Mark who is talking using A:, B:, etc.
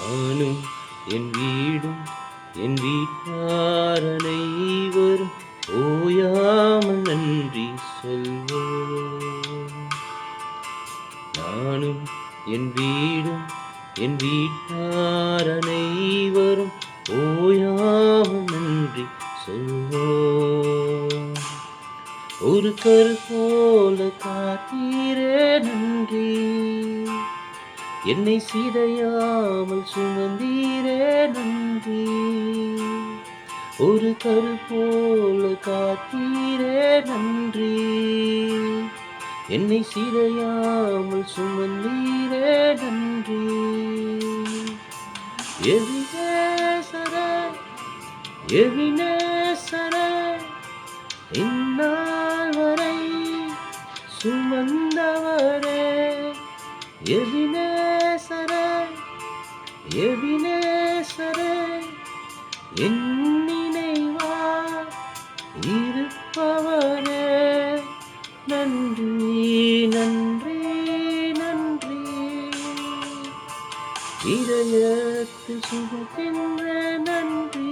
A: நானும் என் வீடும் என் வீட்டார் அனைவரும் ஓயாமல் நன்றி சொல்வோம். நானும் என் வீடும் என் வீட்டார் அனைவரும் ஓயாமல் நன்றி சொல்வோம். ஒரு கரு போல காத்தீரே நன்றி, என்னை சிதையாமல் சுமந்தீரே நன்றி. ஒரு கரு போல காத்தீரே நன்றி, என்னை சிதையாமல் சுமந்தீரே நன்றி. எபினேசரே எபினேசரே, இந்நாள் வரை சுமந்தவரே. எபினேசரே எபினேசரே, என் நினைவாய் இருப்பவரே. நன்றி நன்றி நன்றி, இதயத்தில் சுமக்கின்ற நன்றி.